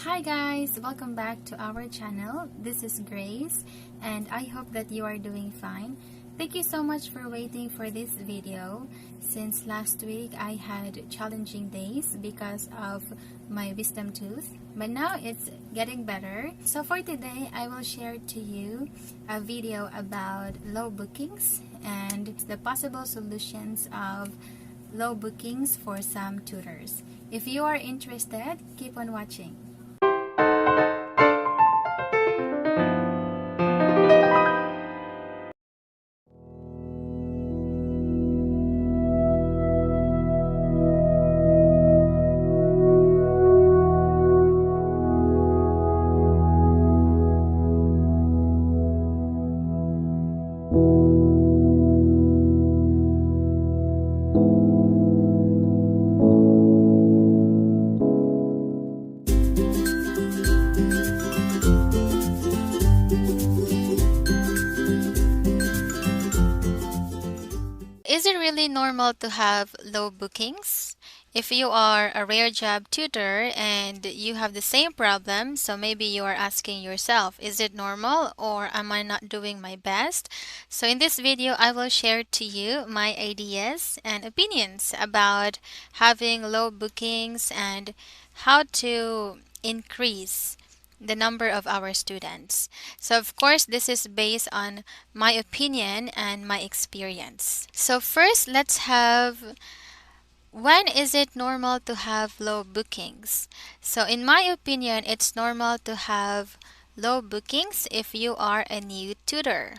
Hi guys, welcome back to our channel. This is Grace and I hope that you are doing fine. Thank you so much for waiting for this video. Since last week I had challenging days because of my wisdom tooth, but now it's getting better. So for today I will share to you a video about low bookings and the possible solutions of low bookings for some tutors. If you are interested, keep on watching. Is it really normal to have low bookings? If you are a Rarejob tutor and you have the same problem, so maybe you are asking yourself, is it normal or am I not doing my best? So in this video, I will share to you my ideas and opinions about having low bookings and how to increase the number of our students. So of course, this is based on my opinion and my experience. So first, let's have, when is it normal to have low bookings? So in my opinion, it's normal to have low bookings if you are a new tutor.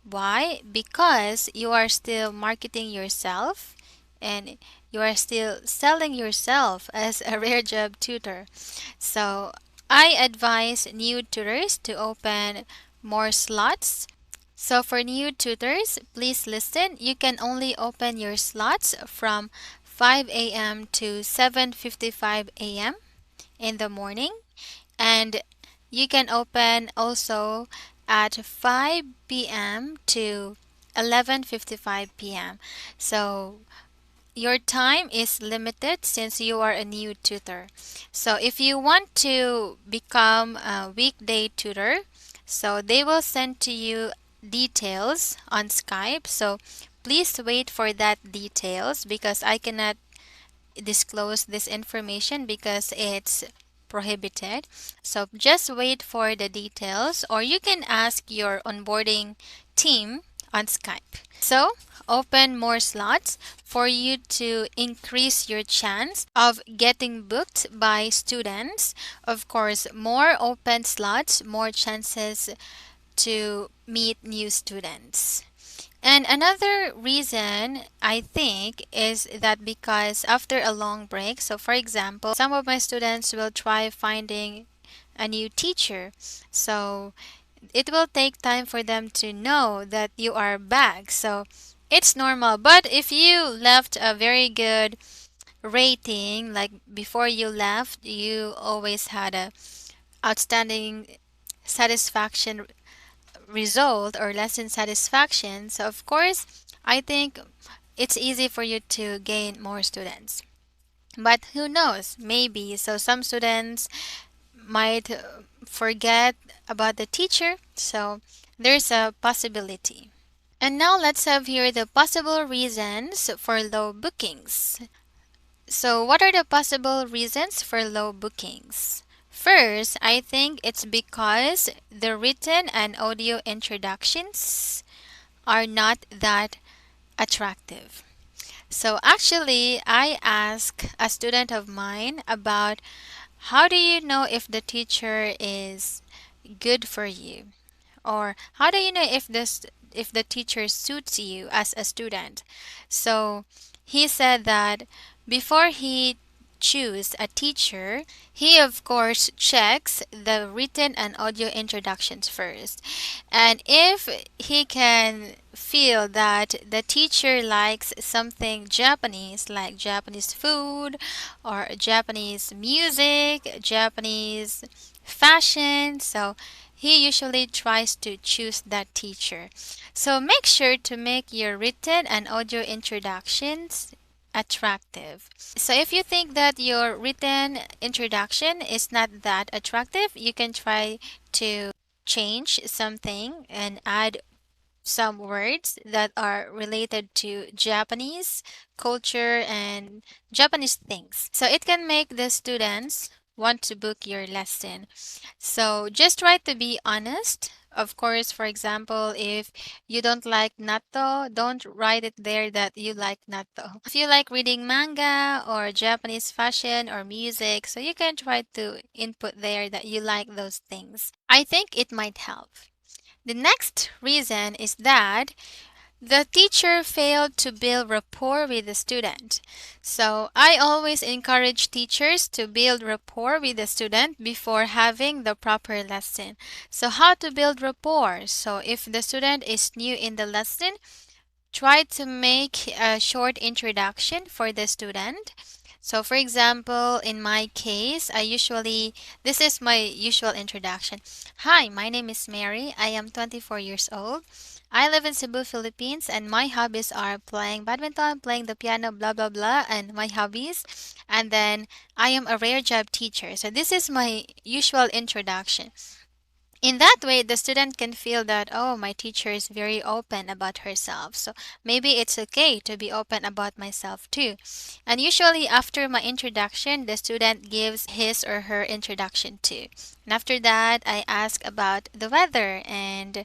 Why? Because you are still marketing yourself and you are still selling yourself as a Rarejob tutor. So I advise new tutors to open more slots. So for new tutors, please listen. You can only open your slots from 5 a.m. to 7:55 a.m. in the morning, and you can open also at 5 p.m. to 11:55 p.m. So your time is limited since you are a new tutor. So if you want to become a weekday tutor, so they will send to you details on Skype. So please wait for that details because I cannot disclose this information because it's prohibited. So just wait for the details or you can ask your onboarding team on Skype. So open more slots for you to increase your chance of getting booked by students. Of course, more open slots, more chances to meet new students. And another reason I think is that because after a long break, so for example, some of my students will try finding a new teacher. So it will take time for them to know that you are back. So it's normal. But if you left a very good rating, like before you left, you always had a outstanding satisfaction result or lesson satisfaction. So of course, I think it's easy for you to gain more students. But who knows? Maybe. So some students might forget about the teacher. So there's a possibility. And now let's have here the possible reasons for low bookings. So what are the possible reasons for low bookings? First, I think it's because the written and audio introductions are not that attractive. So actually, I asked a student of mine about how do you know if the teacher is good for you? Or how do you know if the teacher suits you as a student? So he said that before he choose a teacher, he of course checks the written and audio introductions first. And if he can feel that the teacher likes something Japanese, like Japanese food or Japanese music, Japanese fashion, so he usually tries to choose that teacher. So make sure to make your written and audio introductions attractive. So if you think that your written introduction is not that attractive, you can try to change something and add some words that are related to Japanese culture and Japanese things. So it can make the students want to book your lesson. So just try to be honest. Of course, for example, if you don't like natto, don't write it there that you like natto. If you like reading manga or Japanese fashion or music, so you can try to input there that you like those things. I think it might help. The next reason is that the teacher failed to build rapport with the student. So I always encourage teachers to build rapport with the student before having the proper lesson. So how to build rapport? So if the student is new in the lesson, try to make a short introduction for the student. So, for example, in my case, this is my usual introduction. Hi, my name is Mary. I am 24 years old. I live in Cebu, Philippines, and my hobbies are playing badminton, playing the piano, blah, blah, blah, and my hobbies. And then I am a rare job teacher. So, this is my usual introduction. In that way, the student can feel that, oh, my teacher is very open about herself. So maybe it's okay to be open about myself too. And usually, after my introduction, the student gives his or her introduction too. And after that, I ask about the weather and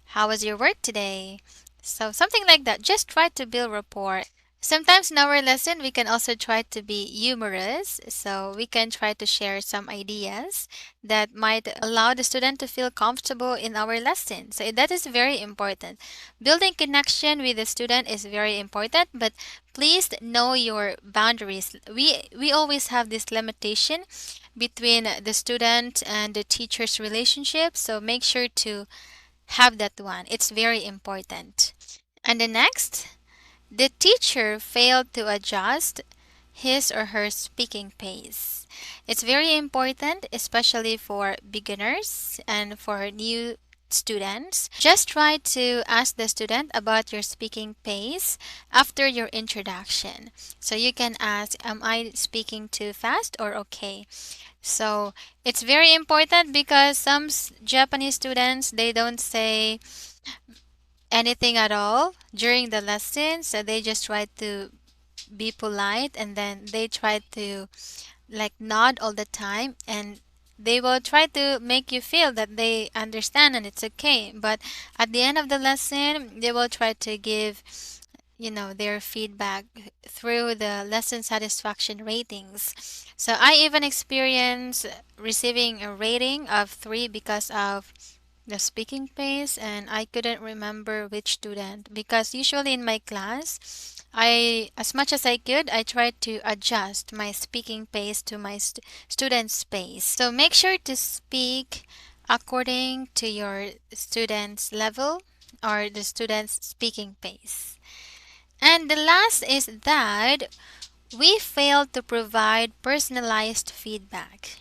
how was your work today? So something like that. Just try to build rapport. Sometimes in our lesson, we can also try to be humorous. So we can try to share some ideas that might allow the student to feel comfortable in our lesson. So that is very important. Building connection with the student is very important, but please know your boundaries. We always have this limitation between the student and the teacher's relationship, so make sure to have that one. It's very important. And the next, the teacher failed to adjust his or her speaking pace. It's very important, especially for beginners and for new students. Just try to ask the student about your speaking pace after your introduction. So you can ask, am I speaking too fast or okay? So it's very important because some Japanese students, they don't say anything at all during the lesson. So they just try to be polite and then they try to like nod all the time and they will try to make you feel that they understand and it's okay. But at the end of the lesson, they will try to give their feedback through the lesson satisfaction ratings. So I even experienced receiving a rating of 3 because of the speaking pace, and I couldn't remember which student because usually in my class, as much as I could, I tried to adjust my speaking pace to my student's pace. So make sure to speak according to your student's level or the student's speaking pace. And the last is that we failed to provide personalized feedback.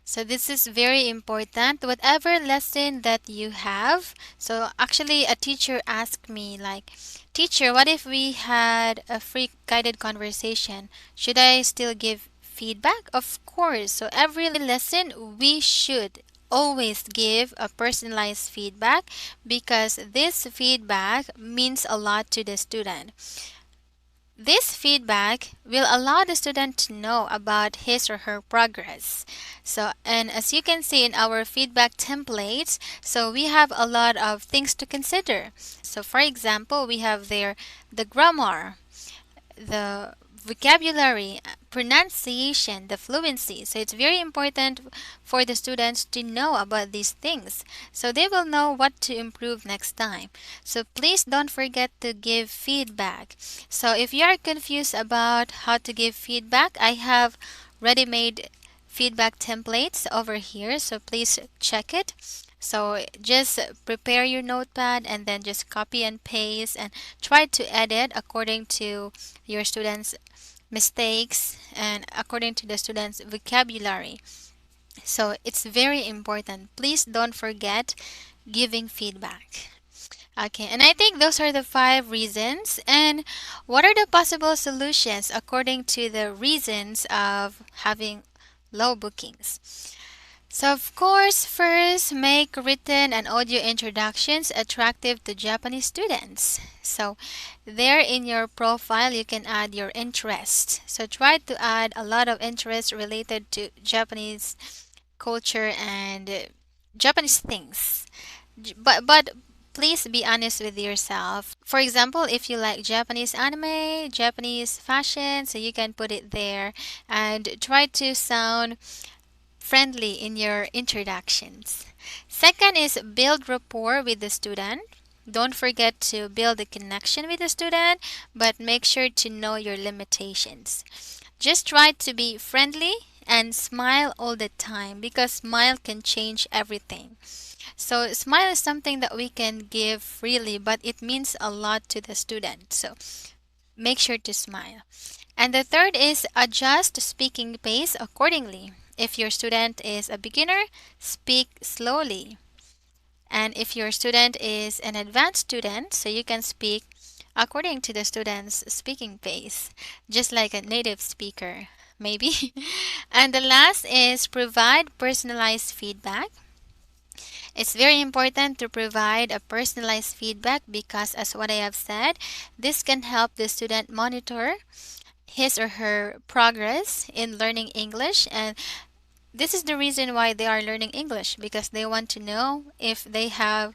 So this is very important. Whatever lesson that you have. So actually a teacher asked me like, teacher, what if we had a free guided conversation? Should I still give feedback? Of course. So every lesson we should always give a personalized feedback because this feedback means a lot to the student. This feedback will allow the student to know about his or her progress. So, and as you can see in our feedback templates, so we have a lot of things to consider. So, for example, we have there the grammar, the vocabulary, pronunciation, the fluency. So it's very important for the students to know about these things so they will know what to improve next time. So please don't forget to give feedback. So if you are confused about how to give feedback, I have ready-made feedback templates over here, so please check it. So just prepare your notepad and then just copy and paste and try to edit according to your students' mistakes and according to the students' vocabulary. So it's very important. Please don't forget giving feedback. Okay, and I think those are the 5 reasons. And what are the possible solutions according to the reasons of having low bookings? So, of course, first, make written and audio introductions attractive to Japanese students. So, there in your profile, you can add your interest. So, try to add a lot of interest related to Japanese culture and Japanese things. But please be honest with yourself. For example, if you like Japanese anime, Japanese fashion, so you can put it there and try to sound friendly in your introductions. Second is build rapport with the student. Don't forget to build a connection with the student, but make sure to know your limitations. Just try to be friendly and smile all the time because smile can change everything. So smile is something that we can give freely, but it means a lot to the student. So make sure to smile. And the third is adjust speaking pace accordingly. If your student is a beginner, speak slowly. And if your student is an advanced student, so you can speak according to the student's speaking pace, just like a native speaker, maybe. And the last is provide personalized feedback. It's very important to provide a personalized feedback because, as what I have said, this can help the student monitor his or her progress in learning English. And this is the reason why they are learning English because they want to know if they have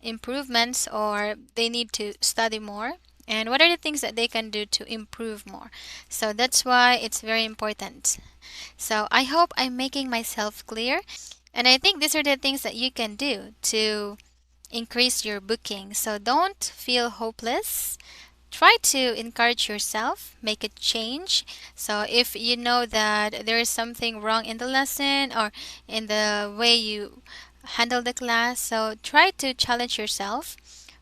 improvements or they need to study more and what are the things that they can do to improve more. So that's why it's very important. So I hope I'm making myself clear. And I think these are the things that you can do to increase your booking. So don't feel hopeless. Try to encourage yourself, make a change. So if you know that there is something wrong in the lesson or in the way you handle the class, so try to challenge yourself,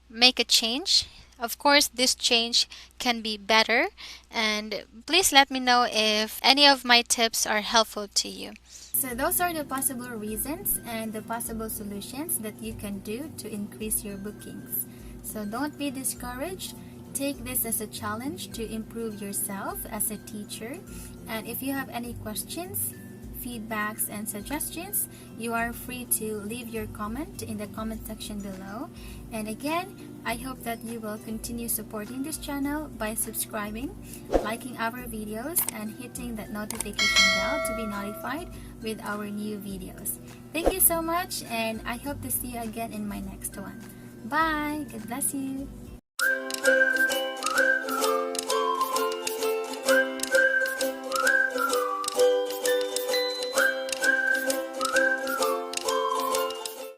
make a change. Of course, this change can be better, and please let me know if any of my tips are helpful to you. So those are the possible reasons and the possible solutions that you can do to increase your bookings. So don't be discouraged. Take this as a challenge to improve yourself as a teacher. And if you have any questions, feedbacks, and suggestions, you are free to leave your comment in the comment section below. And again, I hope that you will continue supporting this channel by subscribing, liking our videos, and hitting that notification bell to be notified with our new videos. Thank you so much, and I hope to see you again in my next one. Bye! God bless you!